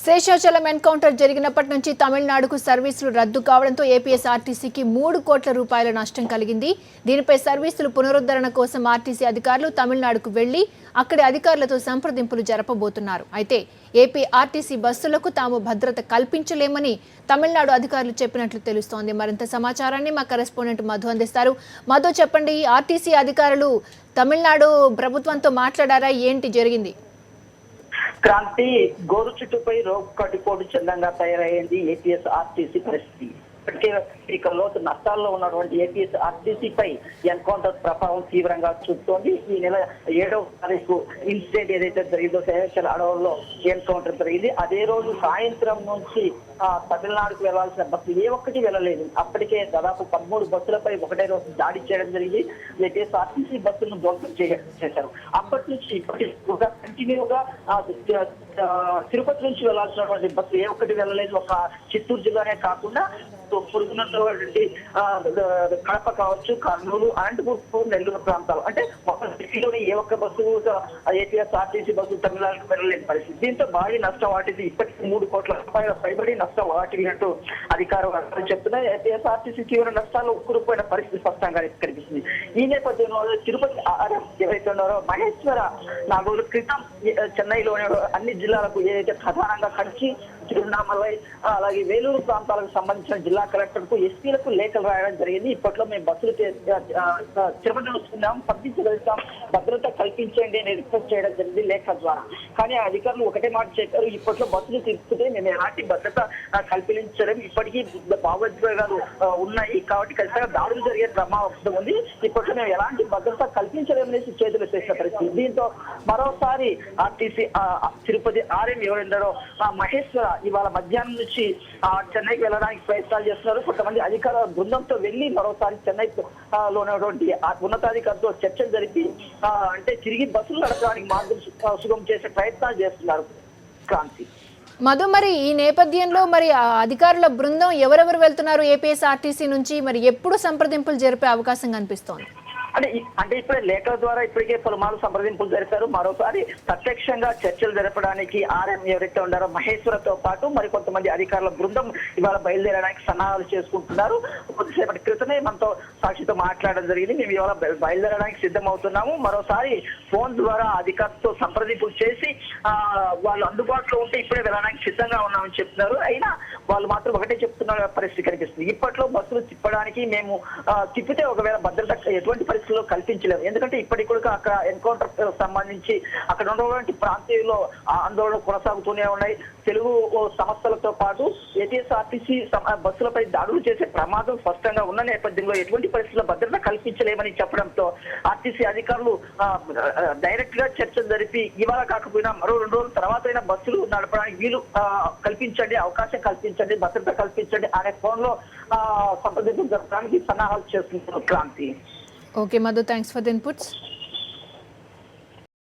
Seshachalam encounter జరిగినప్పటి నుంచి తమిళనాడుకు సర్వీసులు రద్దు కావడంతో ఏపీఎస్ఆర్టీసీకి 3 కోట్ల రూపాయల నష్టం కలిగింది. దీనిపై సర్వీసులు పునరుద్ధరణ కోసం ఆర్టీసీ అధికారులు తమిళనాడుకు వెళ్లి అక్కడి అధికారులతో సంప్రదింపులు జరపబోతున్నారు. అయితే ఏపీ ఆర్టీసీ బస్సులకు తాము భద్రత కల్పించలేమని తమిళనాడు అధికారులు చెప్పినట్లు తెలుస్తోంది. మరింత సమాచారాన్ని మా కరెస్పాండెంట్ మధు అందిస్తారు. మధు, చెప్పండి, ఆర్టీసీ అధికారులు తమిళనాడు ప్రభుత్వంతో మాట్లాడారా? ఏంటి జరిగింది? క్రాంతి గోరు చుట్టుపై రోగ్ కట్టుకోడు చందంగా తయారైంది ఏపీఎస్ ఆర్టీసీ పరిస్థితి. ఇప్పటికే ఇక లోతు నష్టాల్లో ఉన్నటువంటి ఏపీఎస్ ఆర్టీసీపై ఎన్కౌంటర్ ప్రభావం తీవ్రంగా చూపుతోంది. ఈ నెల 7వ తారీఖు ఇన్సిడెంట్ ఏదైతే జరిగిందో శేషాచల అడవుల్లో ఎన్కౌంటర్ జరిగింది. అదే రోజు సాయంత్రం నుంచి తమిళనాడుకు వెళ్లాల్సిన బస్సులు ఏ ఒక్కటి వెళ్ళలేదు. అప్పటికే దాదాపు 13 బస్సులపై ఒకటే రోజు దాడి చేయడం జరిగింది. ఏపీఎస్ ఆర్టీసీ బస్సులను ధ్వంసం చేశారు. అప్పటి నుంచి ఇప్పటి కంటిన్యూగా తిరుపతి నుంచి వెళ్లాల్సినటువంటి బస్సు ఏ ఒక్కటి వెళ్ళలేదు. ఒక చిత్తూరు జిల్లానే కాకుండా పొరుగునటువంటి కడప కావచ్చు, కర్నూలు, అనంతపురం, నెల్లూరు ప్రాంతాలు, అంటే మొత్తం సిటీలోని ఏ ఒక్క బస్సు ఏపీఎస్ ఆర్టీసీ బస్సు తమిళనాడుకు వెళ్ళలేని పరిస్థితి. దీంతో భారీ నష్టం వాటింది. ఇప్పటికీ 3 కోట్ల రూపాయల పైబడి నష్టం వాటినట్టు అధికారులు చెప్తున్నారు. ఏపీఎస్ ఆర్టీసీ తీవ్ర నష్టాలు కూరుకుపోయిన పరిస్థితి స్పష్టంగా కనిపిస్తుంది. ఈ నేపథ్యంలో తిరుపతి ఎవరైతే ఉన్నారో మహేశ్వర 4 రోజుల క్రితం చెన్నైలోని అన్ని జిల్లాలకు ఏదైతే ప్రధానంగా కంచి, తిరువన్నామలై, అలాగే వేలూరు ప్రాంతాలకు సంబంధించిన జిల్లా కలెక్టర్ కు, ఎస్పీలకు లేఖలు రాయడం జరిగింది. ఇప్పట్లో మేము బస్సులు తిరుపతి వస్తున్నాం, పంపించగలుగుతాం, భద్రత కల్పించండి అని రిక్వెస్ట్ చేయడం జరిగింది లేఖ ద్వారా. కానీ అధికారులు ఒకటే మాట చెప్పారు, ఇప్పట్లో బస్సులు తిరుగుతుంటే మేము ఎలాంటి భద్రత కల్పించలేము, ఇప్పటికీ భావోద్వేగాలు ఉన్నాయి కాబట్టి ఖచ్చితంగా దాడులు జరిగే ప్రమాదం ఉంది, ఇప్పట్లో మేము ఎలాంటి భద్రత కల్పించలేమనేసి చేతులు చేసిన పరిస్థితి. దీంతో మరోసారి ఆర్టీసీ తిరుపతి ఆర్ఎం ఎవరున్నారో మహేశ్వర ఇవాళ మధ్యాహ్నం నుంచి చెన్నైకి వెళ్ళడానికి ప్రయత్నాలు చేస్తున్నారు. కొంతమంది అధికారుల బృందంతో వెళ్లి మరోసారి చెన్నై లోనటువంటి ఉన్నతాధికారులతో చర్చలు జరిపి అంటే తిరిగి బస్సులు నడపడానికి మార్గం సుగమం చేసే ప్రయత్నాలు చేస్తున్నారు. క్రాంతి, మధు, మరి ఈ నేపథ్యంలో మరి అధికారుల బృందం ఎవరెవరు వెళ్తున్నారు ఏపీఎస్ ఆర్టీసీ నుంచి? మరి ఎప్పుడు సంప్రదింపులు జరిపే అవకాశం కనిపిస్తోంది? అంటే ఇప్పుడే లేఖల ద్వారా ఇప్పటికే పలుమార్లు సంప్రదింపులు జరిపారు. మరోసారి ప్రత్యక్షంగా చర్చలు జరపడానికి ఆర్ఎం ఎవరైతే ఉన్నారో మహేశ్వరతో పాటు మరి కొంతమంది అధికారుల బృందం ఇవాళ బయలుదేరడానికి సన్నాహాలు చేసుకుంటున్నారు. కొద్దిసేపటి క్రితమే మనతో సాక్షితో మాట్లాడడం జరిగింది. మేము ఇవాళ బయలుదేరడానికి సిద్ధమవుతున్నాము. మరోసారి ఫోన్ ద్వారా అధికారులతో సంప్రదింపులు చేసి వాళ్ళు అందుబాటులో ఉంటే ఇప్పుడే వెళ్ళడానికి సిద్ధంగా ఉన్నామని చెప్తున్నారు. అయినా వాళ్ళు మాత్రం ఒకటే చెప్తున్న పరిస్థితి కనిపిస్తుంది. ఇప్పట్లో బస్సులు తిప్పడానికి మేము తిప్పితే ఒకవేళ భద్రత ఎటువంటి పరిస్థితుల్లో కల్పించలేము. ఎందుకంటే ఇప్పటికి కూడా అక్కడ ఎన్కౌంటర్ సంబంధించి అక్కడ ఉన్నటువంటి ప్రాంతాల్లో ఆందోళన కొనసాగుతూనే ఉన్నాయి. తెలుగు సంస్థలతో పాటు ఏపీఎస్ ఆర్టీసీ బస్సులపై దాడులు చేసే ప్రమాదం స్పష్టంగా ఉన్న నేపథ్యంలో ఎటువంటి పరిస్థితుల్లో భద్రత కల్పించలేమని చెప్పడంతో ఆర్టీసీ అధికారులు డైరెక్ట్ గా చర్చలు జరిపి ఇవాళ కాకపోయినా మరో 2 రోజుల తర్వాత అయినా బస్సులు నడపడానికి వీలు కల్పించండి, అవకాశం కల్పించండి, భద్రత కల్పించండి అనే ఫోన్ లో సంప్రదింపులు జరపడానికి సన్నాహాలు చేస్తున్నారు. Kranthi. Okay Madhu, thanks for the inputs.